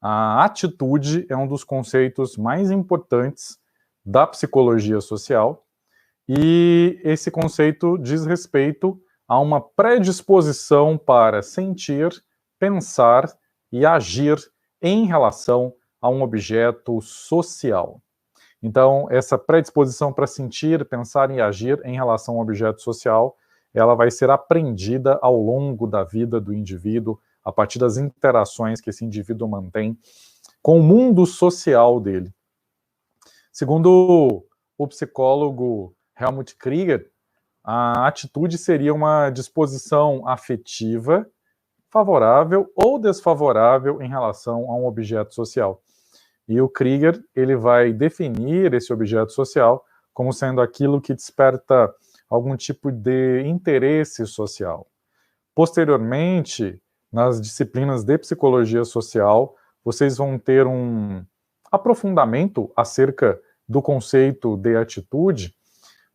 A atitude é um dos conceitos mais importantes da psicologia social, e esse conceito diz respeito a uma predisposição para sentir, pensar e agir em relação a um objeto social. Então, essa predisposição para sentir, pensar e agir em relação a um objeto social, ela vai ser aprendida ao longo da vida do indivíduo, a partir das interações que esse indivíduo mantém com o mundo social dele. Segundo o psicólogo Helmut Krieger, a atitude seria uma disposição afetiva, favorável ou desfavorável em relação a um objeto social. E o Krieger, ele vai definir esse objeto social como sendo aquilo que desperta algum tipo de interesse social. Posteriormente, nas disciplinas de psicologia social, vocês vão ter um aprofundamento acerca do conceito de atitude,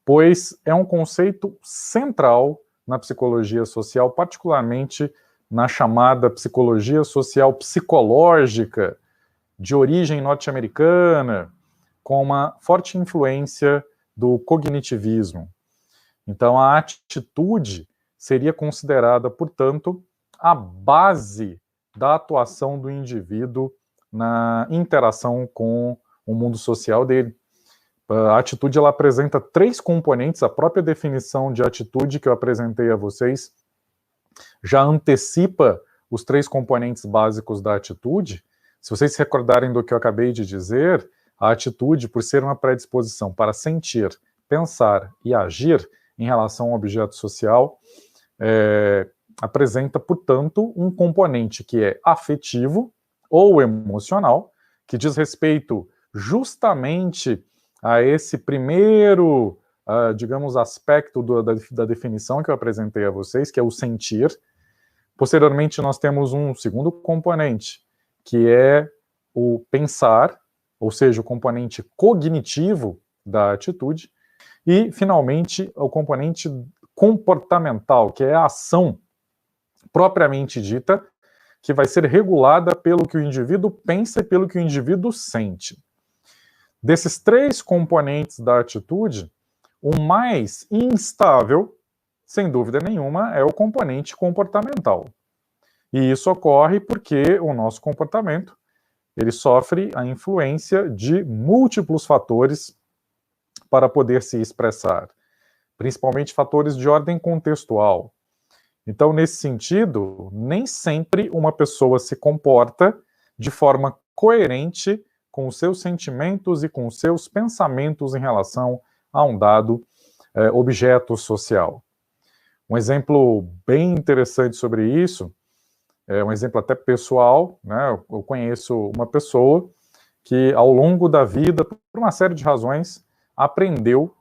pois é um conceito central na psicologia social, particularmente na chamada psicologia social psicológica, de origem norte-americana, com uma forte influência do cognitivismo. Então, a atitude seria considerada, portanto, a base da atuação do indivíduo na interação com o mundo social dele. A atitude, ela apresenta 3 componentes. A própria definição de atitude que eu apresentei a vocês já antecipa os 3 componentes básicos da atitude. Se vocês se recordarem do que eu acabei de dizer, a atitude, por ser uma predisposição para sentir, pensar e agir em relação ao objeto social, apresenta, portanto, um componente que é afetivo ou emocional, que diz respeito justamente a esse primeiro, digamos, aspecto da definição que eu apresentei a vocês, que é o sentir. Posteriormente, nós temos um segundo componente, que é o pensar, ou seja, o componente cognitivo da atitude. E, finalmente, o componente comportamental, que é a ação propriamente dita, que vai ser regulada pelo que o indivíduo pensa e pelo que o indivíduo sente. Desses 3 componentes da atitude, o mais instável, sem dúvida nenhuma, é o componente comportamental. E isso ocorre porque o nosso comportamento, ele sofre a influência de múltiplos fatores para poder se expressar, principalmente fatores de ordem contextual. Então, nesse sentido, nem sempre uma pessoa se comporta de forma coerente com os seus sentimentos e com os seus pensamentos em relação a um dado objeto social. Um exemplo bem interessante sobre isso, um exemplo até pessoal, né? Eu conheço uma pessoa que, ao longo da vida, por uma série de razões, aprendeu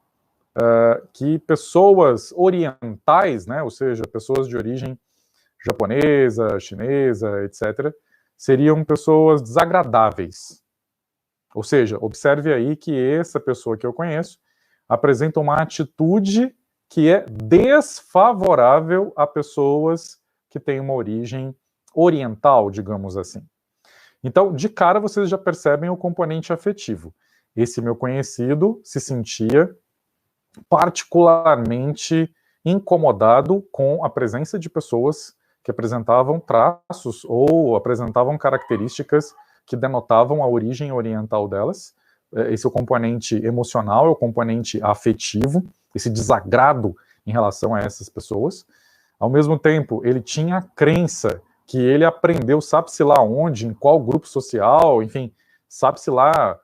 que pessoas orientais, né, ou seja, pessoas de origem japonesa, chinesa, etc., seriam pessoas desagradáveis. Ou seja, observe aí que essa pessoa que eu conheço apresenta uma atitude que é desfavorável a pessoas que têm uma origem oriental, digamos assim. Então, de cara, vocês já percebem o componente afetivo. Esse meu conhecido se sentia particularmente incomodado com a presença de pessoas que apresentavam traços ou apresentavam características que denotavam a origem oriental delas. Esse é o componente emocional, é o componente afetivo, esse desagrado em relação a essas pessoas. Ao mesmo tempo, ele tinha a crença que ele aprendeu, sabe-se lá onde, em qual grupo social, enfim, sabe-se lá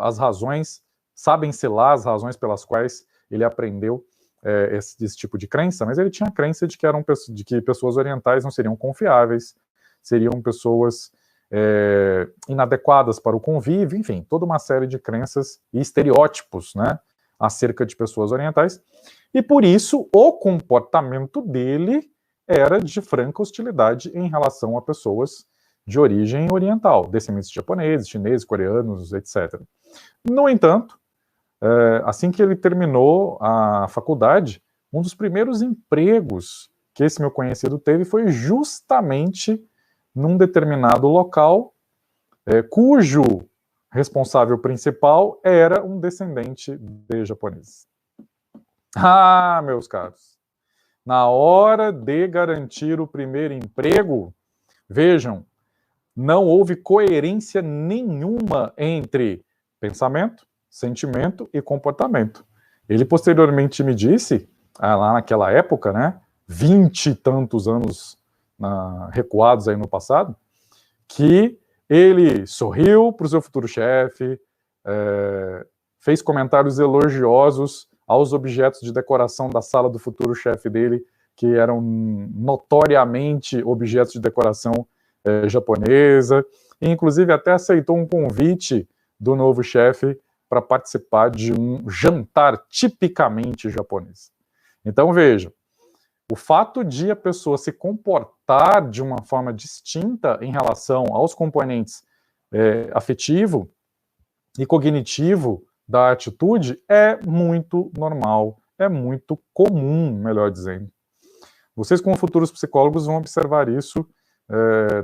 as razões, sabem-se lá as razões pelas quais ele aprendeu esse tipo de crença, mas ele tinha a crença de que pessoas orientais não seriam confiáveis, seriam pessoas inadequadas para o convívio, enfim, toda uma série de crenças e estereótipos, né, acerca de pessoas orientais, e por isso o comportamento dele era de franca hostilidade em relação a pessoas de origem oriental, descendentes de japoneses, chineses, coreanos, etc. No entanto, assim que ele terminou a faculdade, um dos primeiros empregos que esse meu conhecido teve foi justamente num determinado local cujo responsável principal era um descendente de japoneses. Ah, meus caros, na hora de garantir o primeiro emprego, vejam, não houve coerência nenhuma entre pensamento, sentimento e comportamento. Ele posteriormente me disse, lá naquela época, né, 20 e tantos anos recuados aí no passado, que ele sorriu para o seu futuro chefe, fez comentários elogiosos aos objetos de decoração da sala do futuro chefe dele, que eram notoriamente objetos de decoração japonesa, e inclusive até aceitou um convite do novo chefe para participar de um jantar tipicamente japonês. Então vejam, o fato de a pessoa se comportar de uma forma distinta em relação aos componentes afetivo e cognitivo da atitude é muito normal, é muito comum, melhor dizendo. Vocês, como futuros psicólogos, vão observar isso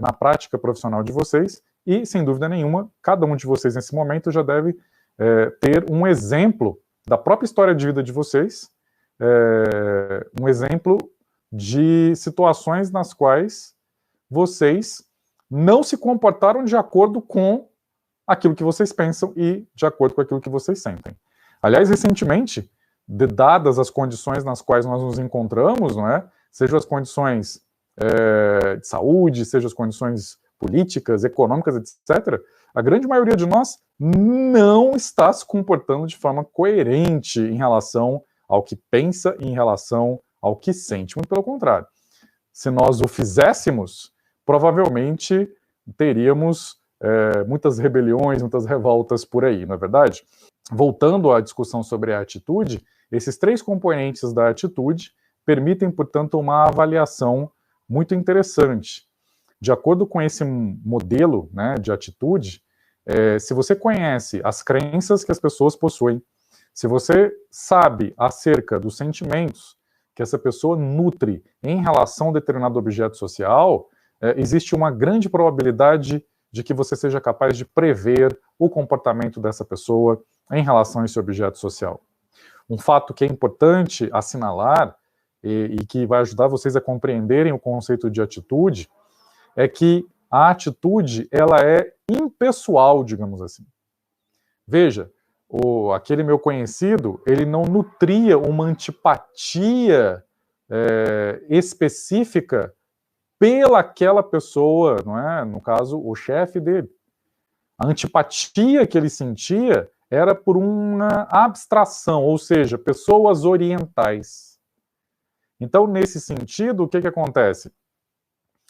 na prática profissional de vocês e, sem dúvida nenhuma, cada um de vocês nesse momento já deve ter um exemplo da própria história de vida de vocês, um exemplo de situações nas quais vocês não se comportaram de acordo com aquilo que vocês pensam e de acordo com aquilo que vocês sentem. Aliás, recentemente, dadas as condições nas quais nós nos encontramos, não é? Sejam as condições de saúde, sejam as condições políticas, econômicas, etc., a grande maioria de nós não está se comportando de forma coerente em relação ao que pensa e em relação ao que sente. Muito pelo contrário. Se nós o fizéssemos, provavelmente teríamos muitas rebeliões, muitas revoltas por aí, não é verdade? Voltando à discussão sobre a atitude, esses 3 componentes da atitude permitem, portanto, uma avaliação muito interessante. De acordo com esse modelo, né, de atitude, se você conhece as crenças que as pessoas possuem, se você sabe acerca dos sentimentos que essa pessoa nutre em relação a determinado objeto social, existe uma grande probabilidade de que você seja capaz de prever o comportamento dessa pessoa em relação a esse objeto social. Um fato que é importante assinalar e que vai ajudar vocês a compreenderem o conceito de atitude é que a atitude ela é impessoal, digamos assim. Veja, aquele meu conhecido, ele não nutria uma antipatia específica pelaquela pessoa, não é? No caso, o chefe dele. A antipatia que ele sentia era por uma abstração, ou seja, pessoas orientais. Então, nesse sentido, o que acontece?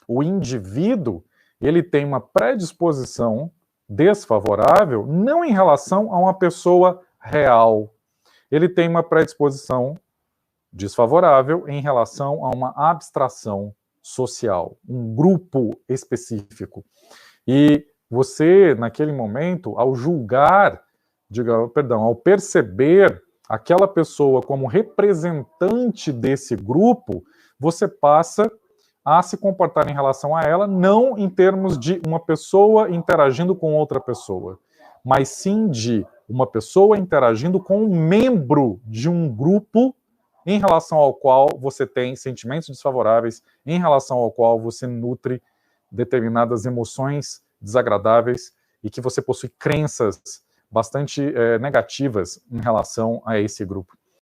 O indivíduo, ele tem uma predisposição desfavorável, não em relação a uma pessoa real. Ele tem uma predisposição desfavorável em relação a uma abstração social, um grupo específico. E você, naquele momento, ao julgar, ao perceber aquela pessoa como representante desse grupo, você passa a se comportar em relação a ela, não em termos de uma pessoa interagindo com outra pessoa, mas sim de uma pessoa interagindo com um membro de um grupo em relação ao qual você tem sentimentos desfavoráveis, em relação ao qual você nutre determinadas emoções desagradáveis e que você possui crenças bastante negativas em relação a esse grupo.